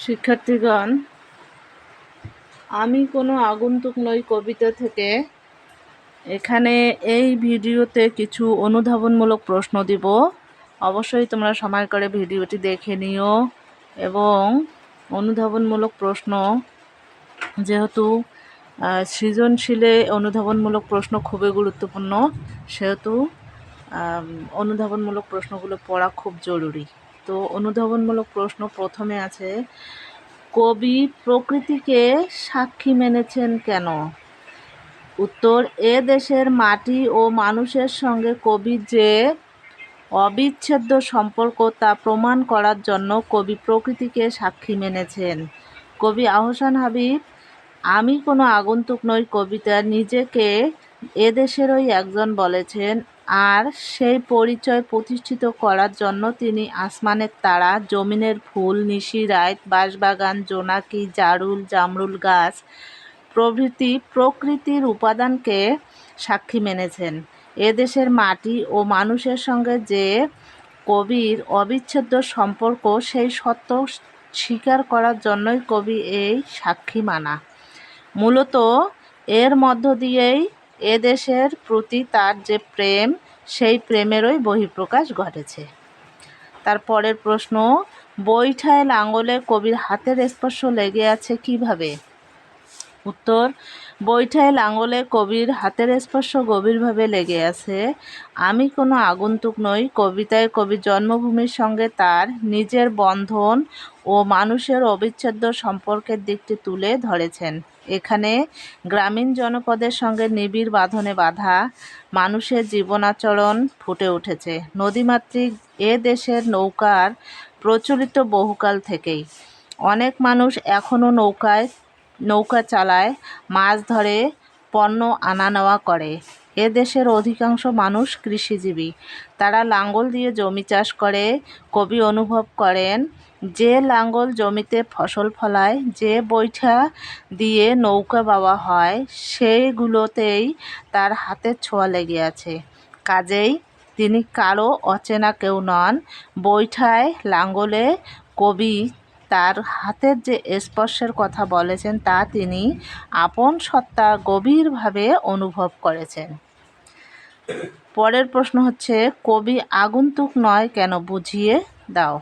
শিক্ষার্থীগণ, আমি কোনো আগন্তুক নই কবিতা থেকে এখানে এই ভিডিওতে কিছু অনুধাবনমূলক প্রশ্ন দিব। অবশ্যই তোমরা সময় করে ভিডিওটি দেখে নিও এবং অনুধাবনমূলক প্রশ্ন যেহেতু সৃজনশীলে অনুধাবনমূলক প্রশ্ন খুবই গুরুত্বপূর্ণ, সেহেতু অনুধাবনমূলক প্রশ্নগুলো পড়া খুব জরুরি। তো অনুধাবনমূলক প্রশ্ন প্রথমে আছে, কবি প্রকৃতিকে সাক্ষী মেনেছেন কেন? উত্তর, এ দেশের মাটি ও মানুষের সঙ্গে কবির যে অবিচ্ছেদ্য সম্পর্ক তা প্রমাণ করার জন্য কবি প্রকৃতিকে সাক্ষী মেনেছেন। কবি আহসান হাবীব আমি কোনো আগন্তুক নই কবিতায় নিজেকে এদেশেরই একজন বলেছেন, আর সেই পরিচয় প্রতিষ্ঠিত করার জন্য তিনি আসমানের তারা, জমিনের ফুল, নিশি রাত, বাঁশবাগান, জোনাকি, জারুল, জামরুল গাছ প্রভৃতি প্রকৃতির উপাদানকে সাক্ষী মেনেছেন। এদেশের মাটি ও মানুষের সঙ্গে যে কবির অবিচ্ছেদ্য সম্পর্ক, সেই সত্য স্বীকার করার জন্যই কবি এই সাক্ষী মানা। মূলত এর মধ্য দিয়েই এদেশের প্রতি তার যে প্রেম, সেই প্রেমেরই বহিঃপ্রকাশ ঘটেছে। তারপরের প্রশ্ন, বৈঠায় লাঙলে কবির হাতের স্পর্শ লেগে আছে কিভাবে? উত্তর, বৈঠায় লাঙলে কবির হাতের স্পর্শ গভীরভাবে লেগে আছে। আমি কোনো আগন্তুক নই কবিতায় কবি জন্মভূমির সঙ্গে তার নিজের বন্ধন ও মানুষের অবিচ্ছেদ্য সম্পর্কের দিকটি তুলে ধরেছেন। এখানে গ্রামীণ জনপদের সঙ্গে নিবিড় বাঁধনে বাঁধা মানুষের জীবনাচরণ ফুটে উঠেছে। নদীমাতৃক এ দেশের নৌকার প্রচলিত বহুকাল থেকেই। অনেক মানুষ এখনও নৌকা চালায়, মাছ ধরে, পণ্য আনা নেওয়া করে। এ দেশের অধিকাংশ মানুষ কৃষিজীবী। তারা লাঙ্গল দিয়ে জমি চাষ করে। কবি অনুভব করেন, যে লাঙ্গল জমিতে ফসল ফলায়, যে বৈঠা দিয়ে নৌকা বাওয়া হয়, সেগুলোতেই তার হাতের ছোঁয়া লেগে আছে। কাজেই তিনি কারো অচেনা কেউ নন। বৈঠায় লাঙ্গলে কবি তার হাতের যে স্পর্শের কথা বলেছেন, তা তিনি আপন সত্তা গভীরভাবে অনুভব করেছেন। পরের প্রশ্ন হচ্ছে, কবি আগন্তুক নয় কেন, বুঝিয়ে দাও।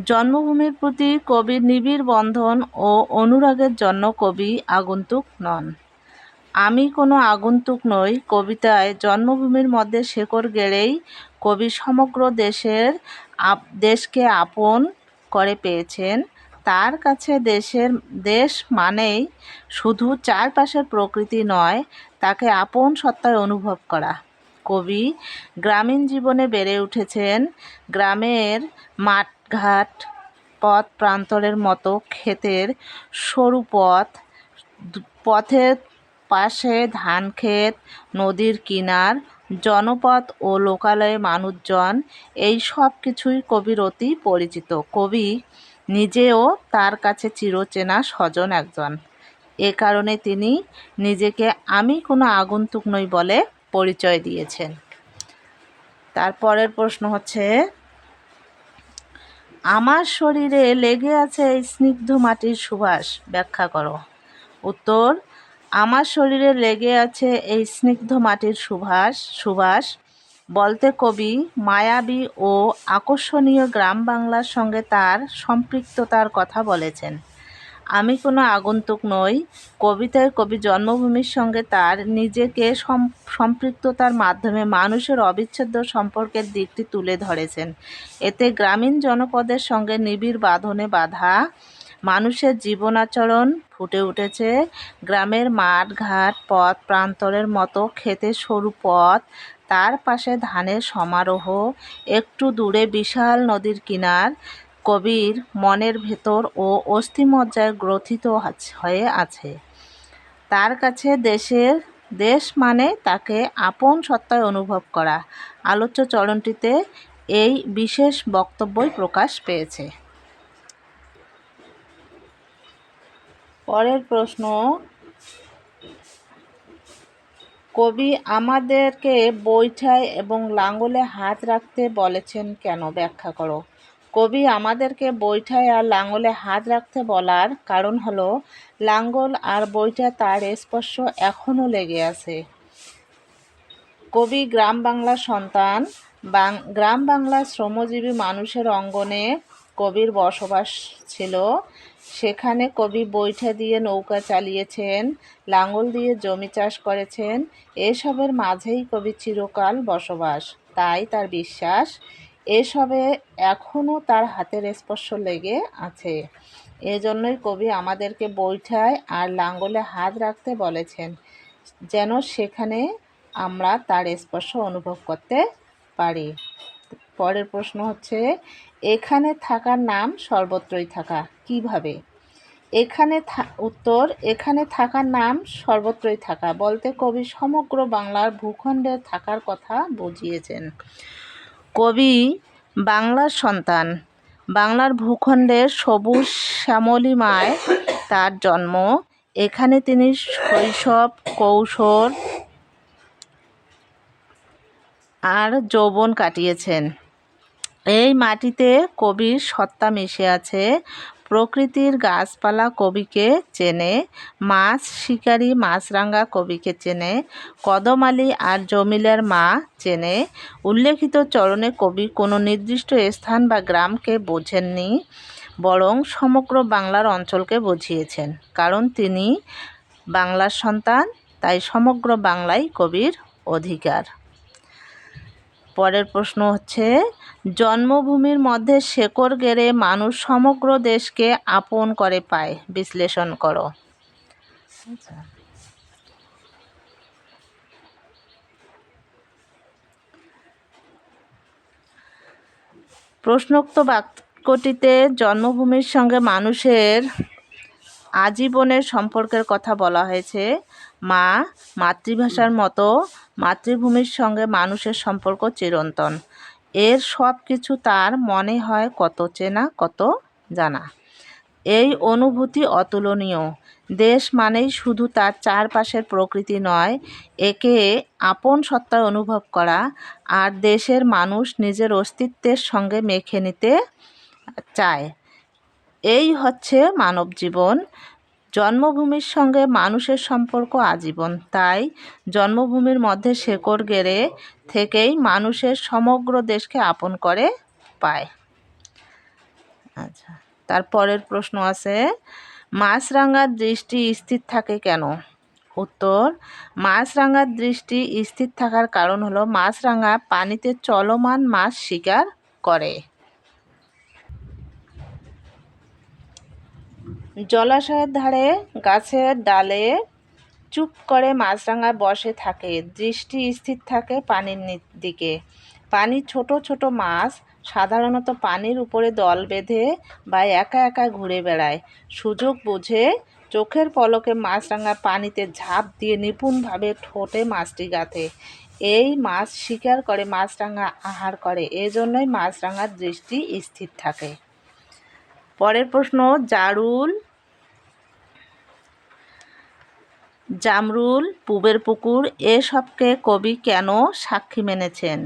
জন্মভূমির প্রতি কবির নিবিড় বন্ধন ও অনুরাগের জন্য কবি আগন্তুক নন। আমি কোনো আগন্তুক নই কবিতায় জন্মভূমির মধ্যে শেকড় গেড়েই কবি সমগ্র দেশকে আপন করে পেয়েছেন। তার কাছে দেশ মানেই শুধু চারপাশের প্রকৃতি নয়, তাকে আপন সত্তায় অনুভব করা। কবি গ্রামীণ জীবনে বেড়ে উঠেছেন। গ্রামের মাঠঘাট, পথ প্রান্তরের মতো ক্ষেতের সরু পথের পাশে ধানক্ষেত, নদীর কিনার, জনপদ ও লোকালয়ে মানুষজন, এই সব কিছুই কবির অতি পরিচিত। কবি নিজেও তার কাছে চিরচেনা স্বজন একজন। এ কারণে তিনি নিজেকে আমি কোনো আগন্তুক নই বলে পরিচয় দিয়েছেন। তারপরের প্রশ্ন হচ্ছে, আমার শরীরে লেগে আছে এই স্নিগ্ধ মাটির সুবাস, ব্যাখ্যা করো। উত্তর, আমার শরীরে লেগে আছে এই স্নিগ্ধ মাটির সুবাস বলতে কবি মায়াবী ও আকর্ষণীয় গ্রাম বাংলার সঙ্গে তার সম্পৃক্ততার কথা বলেছেন। আমি কোনো আগন্তুক নই কবিতায় কবি জন্মভূমির সঙ্গে তার নিজেকে সম্পৃক্ততার মাধ্যমে মানুষের অবিচ্ছেদ্য সম্পর্কের দিকটি তুলে ধরেছেন। এতে গ্রামীণ জনপদের সঙ্গে নিবিড় বাঁধনে বাঁধা মানুষের জীবনাচরণ ফুটে উঠেছে। গ্রামের মাঠ ঘাট, পথ প্রান্তরের মতো ক্ষেতের সরু পথ, তার পাশে ধানের সমারোহ, একটু দূরে বিশাল নদীর কিনার কবির মনের ভেতর ও অস্থিমজ্জায় গ্রথিত হয়ে আছে। তার কাছে দেশ মানে তাকে আপন সত্তায় অনুভব করা। আলোচ্য চরণটিতে এই বিশেষ বক্তব্যই প্রকাশ পেয়েছে। পরের প্রশ্ন, কবি আমাদেরকে বৈঠায় এবং লাঙ্গলে হাত রাখতে বলেছেন কেন, ব্যাখ্যা করো। কবি আমাদেরকে বৈঠায় আর লাঙলে হাত রাখতে বলার কারণ হলো লাঙল আর বৈঠা তার স্পর্শ এখনও লেগে আছে। কবি গ্রাম বাংলার সন্তান। গ্রাম বাংলার শ্রমজীবী মানুষের অঙ্গনে কবির বসবাস ছিল। সেখানে কবি বৈঠা দিয়ে নৌকা চালিয়েছেন, লাঙল দিয়ে জমি চাষ করেছেন। এসবের মাঝেই কবি চিরকাল বসবাস। তাই তার বিশ্বাস এসবে এখনও তার হাতের স্পর্শ লেগে আছে। এজন্যই কবি আমাদেরকে বৈঠায় আর লাঙলে হাত রাখতে বলেছেন, যেন সেখানে আমরা তার স্পর্শ অনুভব করতে পারি। পরের প্রশ্ন হচ্ছে, এখানে থাকার নাম সর্বত্রই থাকা, কিভাবে? উত্তর, এখানে থাকার নাম সর্বত্রই থাকা বলতে কবি সমগ্র বাংলার ভূখণ্ডে থাকার কথা বুঝিয়েছেন। কবি বাংলার সন্তান। বাংলার ভূখণ্ডের সবুজ শ্যামলিমায় তার জন্ম। এখানে তিনি শৈশব, কৈশোর আর যৌবন কাটিয়েছেন। এই মাটিতে কবির সত্তা মিশে আছে। প্রকৃতির গাছপালা কবিকে চেনে, মাছ শিকারী মাছরাঙা কবিকে চেনে, কদমালী আর জমিলের মা চেনে। উল্লেখিত চরণে কবি কোনো নির্দিষ্ট স্থান বা গ্রামকে বোঝেননি, বরং সমগ্র বাংলার অঞ্চলকে বুঝিয়েছেন। কারণ তিনি বাংলার সন্তান, তাই সমগ্র বাংলাই কবির অধিকার। পরের প্রশ্ন হচ্ছে, জন্মভূমির মধ্যে শেকড় গেড়ে মানুষ সমগ্র দেশকে আপন করে পায়, বিশ্লেষণ করো। প্রশ্নোক্ত বাক্যটিতে জন্মভূমির সঙ্গে মানুষের আজীবনের সম্পর্কের কথা বলা হয়েছে। মাতৃভাষার মতো মাতৃভূমির সঙ্গে মানুষের সম্পর্ক চিরন্তন। এর সব কিছু তার মনে হয় কত চেনা, কত জানা। এই অনুভূতি অতুলনীয়। দেশ মানেই শুধু তার চারপাশের প্রকৃতি নয়, একে আপন সত্তায় অনুভব করা আর দেশের মানুষ নিজের অস্তিত্বের সঙ্গে মেখে নিতে চায়। এই হচ্ছে মানব জীবন। জন্মভূমির সঙ্গে মানুষের সম্পর্ক আজীবন। তাই জন্মভূমির মধ্যে শেকড় গেড়ে থেকেই মানুষের সমগ্র দেশকে আপন করে পায়। আচ্ছা, তারপরের প্রশ্ন আছে, মাছরাঙার দৃষ্টি স্থির থাকে কেন? উত্তর, মাছরাঙার দৃষ্টি স্থির থাকার কারণ হলো মাছরাঙা পানিতে চলমান মাছ শিকার করে। জলাশয়ের ধারে গাছের ডালে চুপ করে মাছরাঙা বসে থাকে, দৃষ্টি স্থির থাকে পানির দিকে। পানির ছোট ছোট মাছ সাধারণত পানির উপরে দল বেঁধে বা একা একা ঘুরে বেড়ায়। সুযোগ বুঝে চোখের পলকে মাছরাঙা পানিতে ঝাঁপ দিয়ে নিপুণভাবে ঠোঁটে মাছটি গাঁথে। এই মাছ শিকার করে মাছরাঙা আহার করে, এজন্যই মাছরাঙার দৃষ্টি স্থির থাকে। পরের প্রশ্ন, জামরুল, পুবের পুকুর এসবকে কবি কেন সাক্ষী মেনেছেন?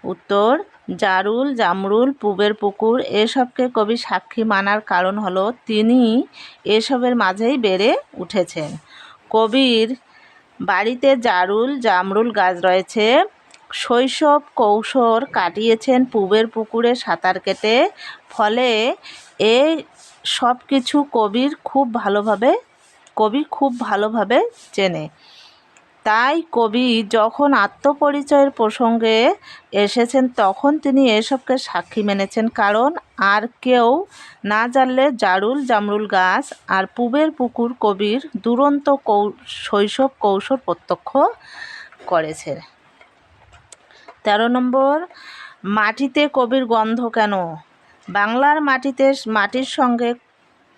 উত্তর, জামরুল, পুবের পুকুর এসবকে কবি সাক্ষী মানার কারণ হলো তিনি এসবের মাঝেই বেড়ে উঠেছেন। কবির বাড়িতে জামরুল গাছ রয়েছে। শৈশব কৈশোর কাটিয়েছেন পুবের পুকুরে সাঁতার কেটে। ফলে এই সব কিছু কবি খুব ভালোভাবে চেনে। তাই কবি যখন আত্মপরিচয়ের প্রসঙ্গে এসেছেন তখন তিনি এসবকে সাক্ষী মেনেছেন। কারণ আর কেউ না জানলে জামরুল গাছ আর পুবের পুকুর কবির দুরন্ত শৈশব কৈশোর প্রত্যক্ষ করেছে। 13 নম্বর, মাটিতে কবির গন্ধ কেন? বাংলার মাটির সঙ্গে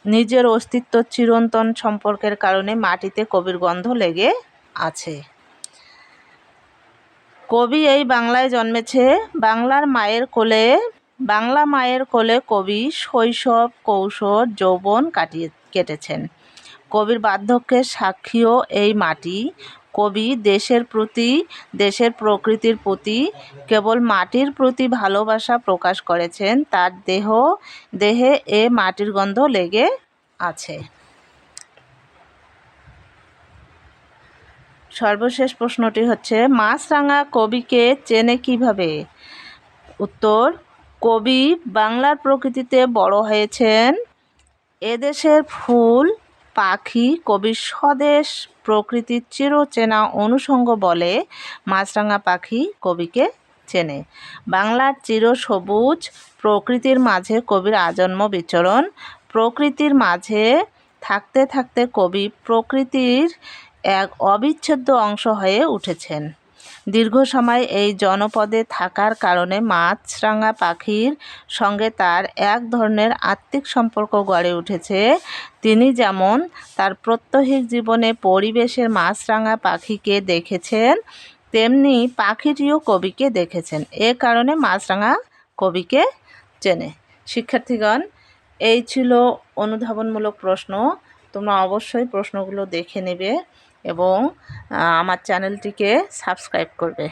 নিজের অস্তিত্ব চিরন্তন সম্পর্কের কারণে মাটিতে কবির গন্ধ লেগে আছে। কবি এই বাংলায় জন্মেছে। বাংলা মায়ের কোলে কবি শৈশব কৈশোর যৌবন কেটেছেন। কবির বার্ধক্যের সাক্ষীও এই মাটি। কবি দেশের প্রকৃতির প্রতি কেবল মাটির প্রতি ভালোবাসা প্রকাশ করেছেন, তার দেহে এ মাটির গন্ধ লেগে আছে। সর্বশেষ প্রশ্নটি হচ্ছে, মাছরাঙা কবিকে চেনে কিভাবে? উত্তর, কবি বাংলার প্রকৃতিতে বড় হয়েছেন। এদেশের ফুল পাখি কবির স্বদেশ প্রকৃতির চিরচেনা অনুষঙ্গ বলে মাছরাঙা পাখি কবিকে চেনে। বাংলার চিরসবুজ প্রকৃতির মাঝে কবির আজন্ম বিচরণ। প্রকৃতির মাঝে থাকতে থাকতে কবি প্রকৃতির এক অবিচ্ছেদ্য অংশ হয়ে উঠেছেন। দীর্ঘ সময় এই জনপদে থাকার কারণে মাছরাঙা পাখির সঙ্গে তার এক ধরনের আত্মিক সম্পর্ক গড়ে উঠেছে। তিনি যেমন তার প্রাত্যহিক জীবনে পরিবেশের মাছরাঙা পাখিকে দেখেছেন, তেমনি পাখিটিও কবিকে দেখেছেন। এ কারণে মাছরাঙা কবিকে চেনে। শিক্ষার্থীগণ, এই ছিল অনুধাবনমূলক প্রশ্ন। তোমরা অবশ্যই প্রশ্নগুলো দেখে নেবে এবং আমার চ্যানেলটিকে সাবস্ক্রাইব করবে।